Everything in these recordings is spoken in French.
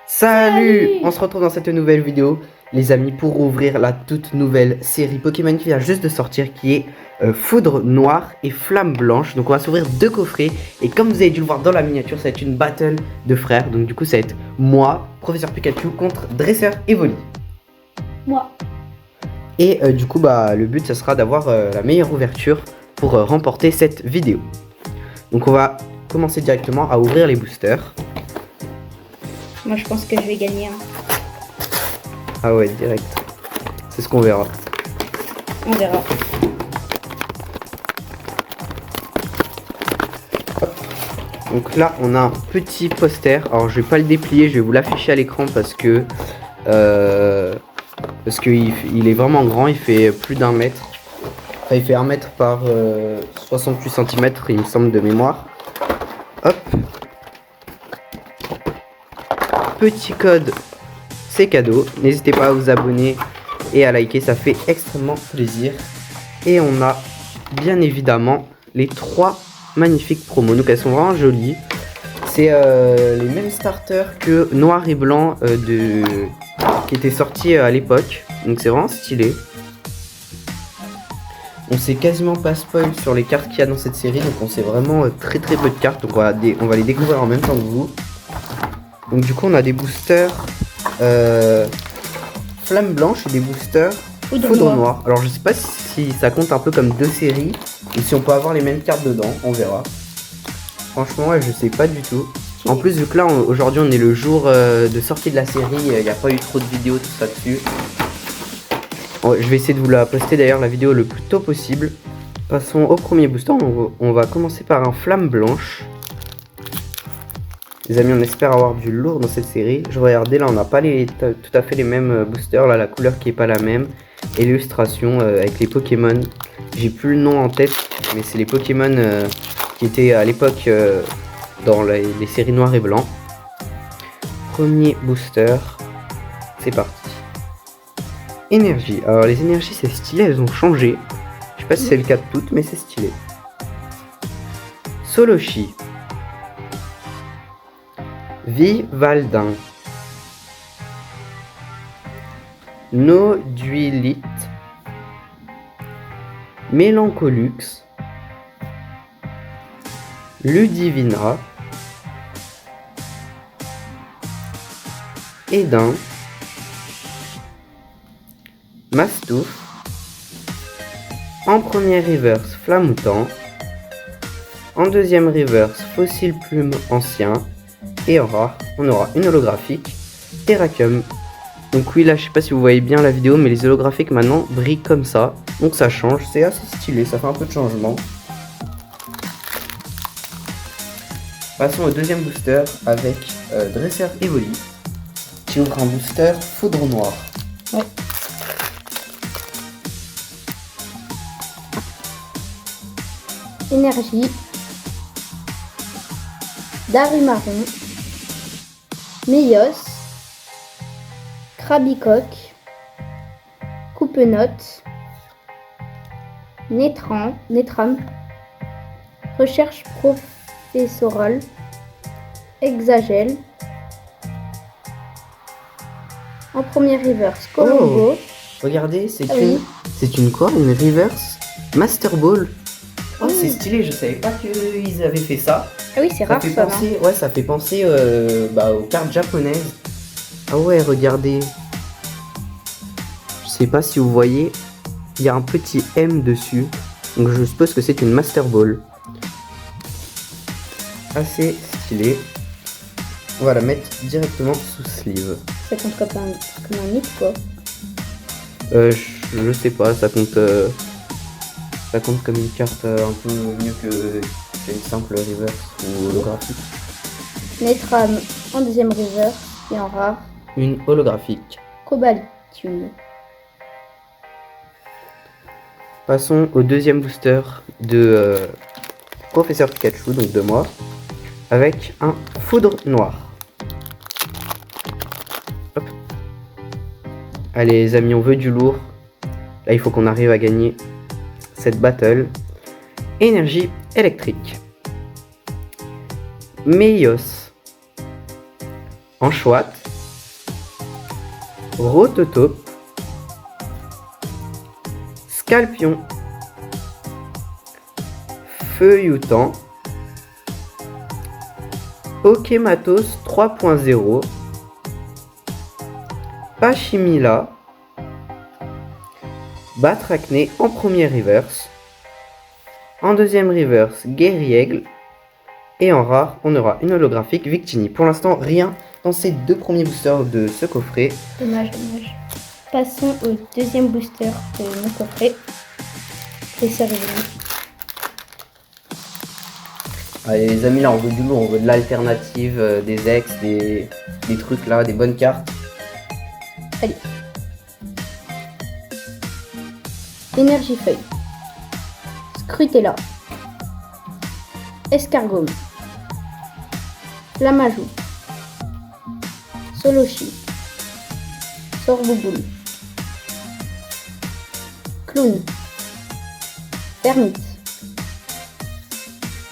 Salut! On se retrouve dans cette nouvelle vidéo, les amis, pour ouvrir la toute nouvelle série Pokémon qui vient juste de sortir, qui est Foudre Noire et Flamme Blanche. Donc on va s'ouvrir deux coffrets, et comme vous avez dû le voir dans la miniature, ça va être une battle de frères. Donc du coup ça va être moi, Professeur Pikachu, contre Dresseur Evoli. Moi. Et du coup le but ça sera d'avoir la meilleure ouverture pour remporter cette vidéo. Donc on va commencer directement à ouvrir les boosters. Moi, je pense que je vais gagner. Ah ouais, direct. C'est ce qu'on verra. On verra. Hop. Donc là, on a un petit poster. Alors, je vais pas le déplier, je vais vous l'afficher à l'écran parce que il est vraiment grand. Il fait plus d'1 mètre. Enfin, il fait 1 mètre par 68 cm, il me semble, de mémoire. Hop. Petit code, c'est cadeau. N'hésitez pas à vous abonner et à liker, ça fait extrêmement plaisir. Et on a bien évidemment les 3 magnifiques promos. Donc elles sont vraiment jolies. C'est les mêmes starters que Noir et Blanc qui était sorti à l'époque. Donc c'est vraiment stylé. On sait quasiment pas spoil sur les cartes qu'il y a dans cette série. Donc on sait vraiment très peu de cartes. Donc on va les découvrir en même temps que vous. Donc du coup on a des boosters Flamme Blanche et des boosters Foudre Noire. Alors je sais pas si ça compte un peu comme 2 séries ou si on peut avoir les mêmes cartes dedans, on verra. Franchement ouais, je sais pas du tout. En plus vu que là aujourd'hui on est le jour de sortie de la série, il n'y a pas eu trop de vidéos tout ça dessus. Je vais essayer de vous la poster d'ailleurs la vidéo le plus tôt possible. Passons au premier booster, on va commencer par un Flamme Blanche. Les amis, on espère avoir du lourd dans cette série. Je regardais, là on n'a pas tout à fait les mêmes boosters. Là la couleur qui est pas la même. Et l'illustration avec les Pokémon. J'ai plus le nom en tête, mais c'est les Pokémon qui étaient à l'époque dans les séries noir et blanc. Premier booster. C'est parti. Énergie. Alors les énergies c'est stylé, elles ont changé. Je sais pas si c'est le cas de toutes, mais c'est stylé. Soloshi. Vivaldin, Noduilite, Mélancolux, Ludivina, Edin, Mastouf, en première reverse Flamoutant, en deuxième reverse Fossile Plume Ancien. Et en rare, on aura une holographique, Terrakium. Donc oui, là, je sais pas si vous voyez bien la vidéo, mais les holographiques maintenant brillent comme ça. Donc ça change, c'est assez stylé, ça fait un peu de changement. Passons au deuxième booster avec Dresseur Evoli, qui ouvre un booster Foudre Noire. Ouais. Énergie. Darumaron. Méios, Krabicoque, Coupenote, Netram, Recherche professorale, Exagel, en première reverse, Colombo. Oh, regardez, c'est oui. une quoi? Une reverse Master Ball. Oh, c'est stylé, je savais pas qu'ils avaient fait ça. Ah oui, c'est rare ça. Ouais, ça fait penser aux cartes japonaises. Ah ouais, regardez. Je sais pas si vous voyez, il y a un petit M dessus. Donc je suppose que c'est une Master Ball. Assez stylé. On va la mettre directement sous sleeve. Ça compte comme un mythe quoi. Je sais pas, ça compte comme une carte un peu mieux que une simple reverse ou holographique. Netram en deuxième reverse et en rare. Une holographique. Cobalitum. Passons au deuxième booster de Professeur Pikachu, donc de moi, avec un Foudre Noire. Hop. Allez les amis, on veut du lourd. Là il faut qu'on arrive à gagner cette battle. Énergie électrique. Méios, Anchoite, Rototope, Scalpion, Feuilloutant, Pokématos 3.0, Pachimila, Batracné en premier reverse, en deuxième reverse Guerriègle, et en rare on aura une holographique Victini. Pour l'instant rien dans ces deux premiers boosters de ce coffret. Dommage. Passons au deuxième booster de mon coffret. Et ça revient. Allez les amis, là on veut du lourd, on veut de l'alternative, des ex, des trucs là, des bonnes cartes. Allez. Énergifeuille. Scrutella. Escargome. Flamajou. Solochi. Sorbouboule. Clown. Termite.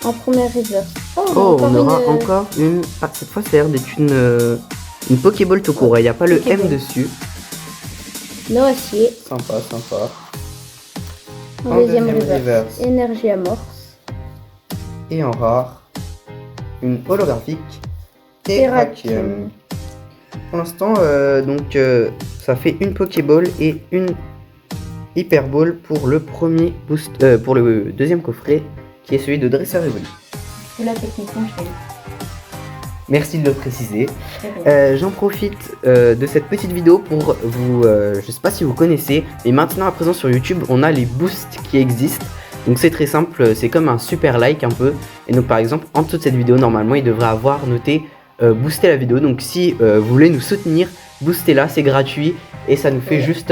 En première reverse. Oh, on aura encore une... Ah, cette fois ça a l'air d'être une Pokéball tout court, il n'y a pas le M dessus. Noacier. Sympa. En deuxième reverse. Énergie amorce. Et en rare, une holographique Terrakium. Pour l'instant, ça fait une Pokéball et une Hyperball pour le premier boost, pour le deuxième coffret, qui est celui de Dresseur Evoli. C'est la technique, je fais. Merci de le préciser. J'en profite de cette petite vidéo pour vous, je sais pas si vous connaissez, mais maintenant à présent sur YouTube, on a les boosts qui existent. Donc c'est très simple, c'est comme un super like un peu. Et donc par exemple, en dessous de cette vidéo, normalement, il devrait avoir noté booster la vidéo. Donc si vous voulez nous soutenir, boostez la, c'est gratuit. Et ça nous fait juste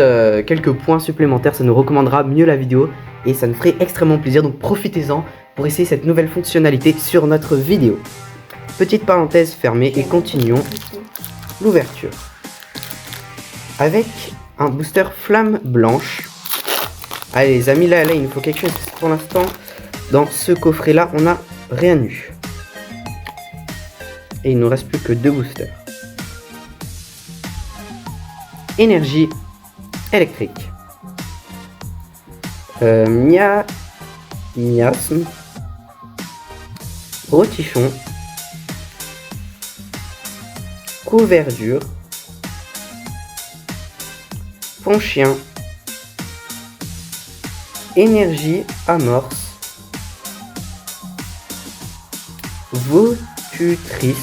quelques points supplémentaires, ça nous recommandera mieux la vidéo. Et ça nous ferait extrêmement plaisir, donc profitez-en pour essayer cette nouvelle fonctionnalité sur notre vidéo. Petite parenthèse fermée et continuons l'ouverture. Avec un booster flamme blanche. Allez les amis, là il nous faut quelque chose. Pour l'instant, dans ce coffret là, on n'a rien eu. Et il nous reste plus que deux boosters. Énergie électrique. Miasme. Rotichon. Couverture. Ponchien. Énergie amorce. Votutrice.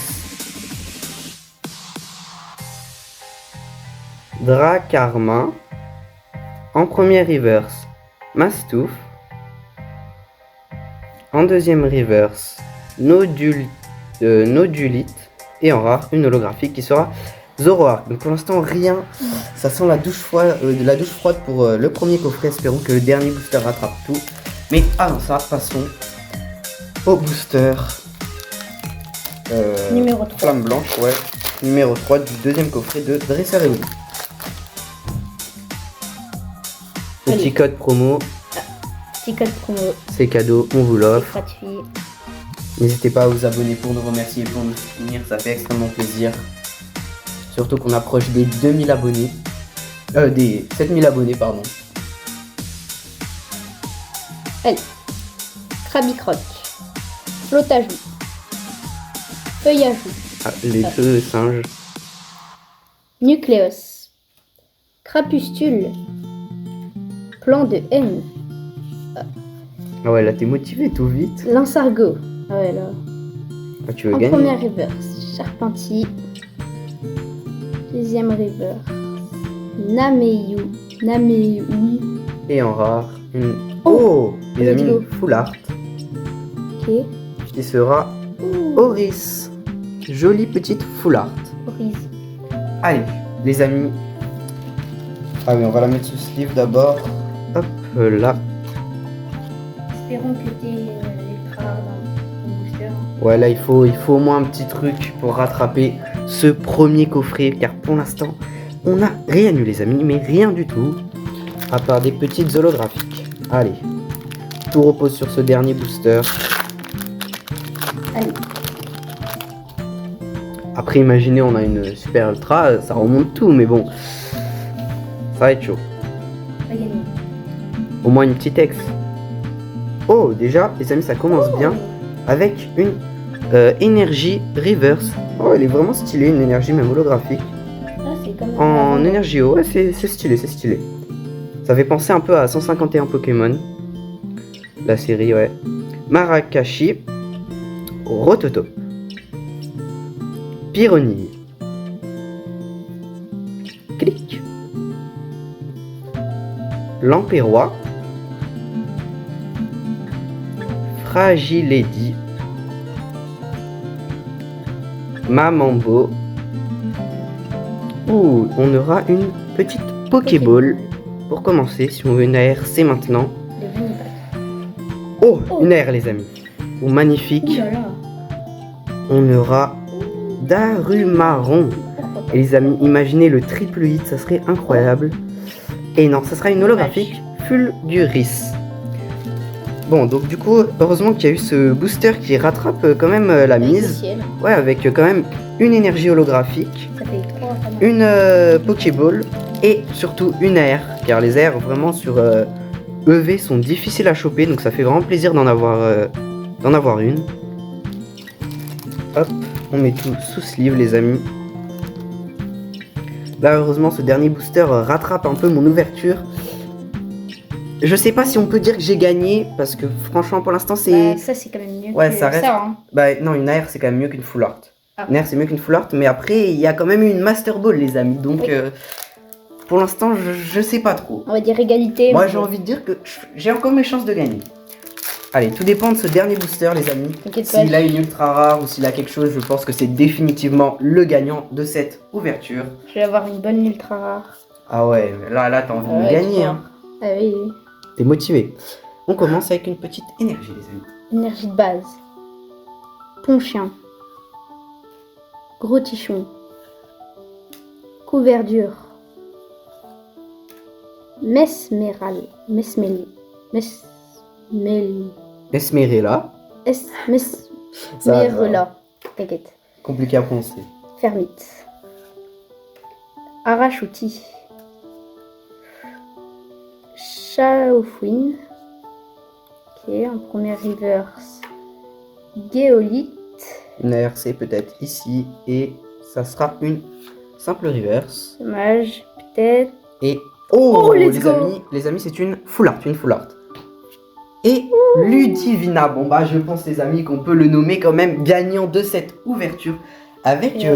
Dracarmin. En premier reverse, Mastouf. En deuxième reverse, Nodulite. Et en rare, une holographique qui sera Zoroark. Donc pour l'instant, rien. Ça sent la douche froide pour le premier coffret. Espérons que le dernier booster rattrape tout. Mais avant ça, passons au booster numéro 3. Flamme blanche, ouais. Numéro 3 du deuxième coffret de Dresseur Evoli. Petit code promo. Petit code promo. C'est cadeau, on vous l'offre. Gratuit. N'hésitez pas à vous abonner pour nous remercier et pour nous soutenir, ça fait extrêmement plaisir. Surtout qu'on approche des 2000 abonnés. Des 7000 abonnés, pardon. Allez. Krabicroc. Flotajou. Feuillajou. Ah, les deux singes. Nucléos. Crapustule. Plan de haine. Ah ouais, là t'es motivé tout vite. Linsargot. Ah ouais, là. Ah, tu veux En gagner. première reverse, Charpentier. Deuxième reverse, Nameyu. Et en rare, une... Oh, les amis, let's go. une full art. Ok. Qui sera Oris. Jolie petite full art. Oris. Allez, les amis. Ah oui, on va la mettre sous sleeve d'abord. Hop là. Espérons que t'es ultra rare dans le booster. Ouais, là il faut au moins un petit truc pour rattraper ce premier coffret, car pour l'instant on n'a rien eu les amis, mais rien du tout, à part des petites holographiques. Allez, tout repose sur ce dernier booster. Allez. Après imaginez on a une super ultra, ça remonte tout, mais bon, va être chaud. On va gagner. Au moins une petite ex. Oh, déjà, les amis, ça commence bien avec une énergie reverse. Oh, elle est vraiment stylée, une énergie même holographique. Ah, c'est comme En énergie haut, ouais, c'est stylé, c'est stylé. Ça fait penser un peu à 151 Pokémon. La série, ouais. Marakashi. Rototo. Pyronille. Clic. Lampérois. Fragilady. Mamambo. Ouh, on aura une petite Pokéball. Pour commencer, si on veut une AR, c'est maintenant. Le Venipat. Oh, une AR les amis. Oh, magnifique. Ouh là là. On aura Darumaron. Et les amis, imaginez le triple hit, ça serait incroyable. Et non, ça sera une holographique Fulguris. Bon, donc du coup, heureusement qu'il y a eu ce booster qui rattrape quand même la mise. Ouais, avec quand même une énergie holographique, Ça fait 3 une Pokéball et surtout une AR. Car les AR vraiment sur EV sont difficiles à choper, donc ça fait vraiment plaisir d'en avoir une. Hop, on met tout sous sleeve les amis. Là heureusement ce dernier booster rattrape un peu mon ouverture. Je sais pas si on peut dire que j'ai gagné parce que franchement pour l'instant c'est... Bah, ça c'est quand même mieux Ouais, que ça reste... hein. Bah non, une AR c'est quand même mieux qu'une full art. Ah. Une AR c'est mieux qu'une full art, mais après il y a quand même eu une Master Ball les amis, donc Oui. pour l'instant je sais pas trop. On va dire égalité. Moi mais j'ai envie de dire que j'ai encore mes chances de gagner. Allez, tout dépend de ce dernier booster les amis. T'inquiète pas. S'il a une ultra rare ou s'il a quelque chose, je pense que c'est définitivement le gagnant de cette ouverture. Je vais avoir une bonne ultra rare. Ah ouais, là t'as envie de Ouais, gagner tu hein. Ah oui, oui. T'es motivé. On commence avec une petite énergie les amis. Énergie de base. Ponchien. Gros tichon. Couverture. Mesméral. Mesmel. Esmerella, ça va. Mesmerella. T'inquiète. Compliqué à prononcer. Fermite. Arachouti. Chaofouine. Ok, en première reverse. Géolite. Une ARC peut-être ici et ça sera une simple reverse. Dommage, peut-être. Et oh, Oh, let's go. les amis, c'est une full art, Et Ludivina, bon bah je pense les amis qu'on peut le nommer quand même gagnant de cette ouverture avec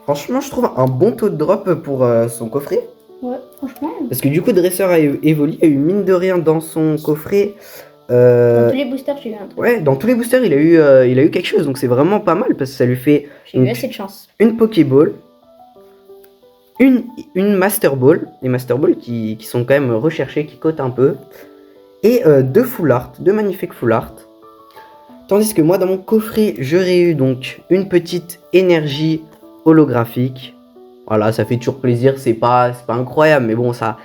franchement je trouve un bon taux de drop pour son coffret. Ouais, franchement. Parce que du coup Dresseur a évolué, a eu mine de rien dans son coffret. Dans tous les boosters, j'ai eu un truc. Ouais, dans tous les boosters il a eu quelque chose, donc c'est vraiment pas mal parce que ça lui fait J'ai eu assez de chance. une Pokéball, une Master Ball, les Master Balls qui sont quand même recherchés, qui cotent un peu, et deux full art, deux magnifiques full art. Tandis que moi dans mon coffret j'aurais eu donc une petite énergie holographique. Voilà, ça fait toujours plaisir, c'est pas incroyable, mais bon ça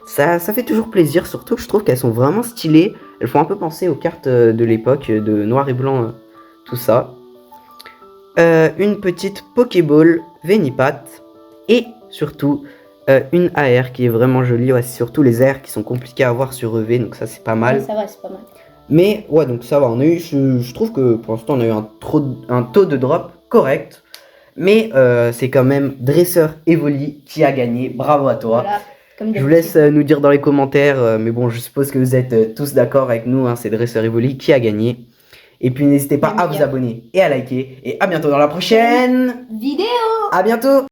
fait toujours plaisir, surtout que je trouve qu'elles sont vraiment stylées. Elles font un peu penser aux cartes de l'époque, de noir et blanc, tout ça. Une petite Pokéball Venipat et surtout une AR qui est vraiment jolie. Ouais, c'est surtout les AR qui sont compliqués à avoir sur EV, donc ça c'est pas mal. Ouais, ça va, c'est pas mal. Mais ouais, donc ça va, on a eu, je trouve que pour l'instant on a eu un taux de drop correct. Mais c'est quand même Dresseur Evoli qui a gagné, bravo à toi. Voilà, comme Je vous laisse nous dire dans les commentaires, mais bon je suppose que vous êtes tous d'accord avec nous, hein, c'est Dresseur Evoli qui a gagné. Et puis n'hésitez pas à vous abonner et à liker. Et à bientôt dans la prochaine vidéo. À bientôt.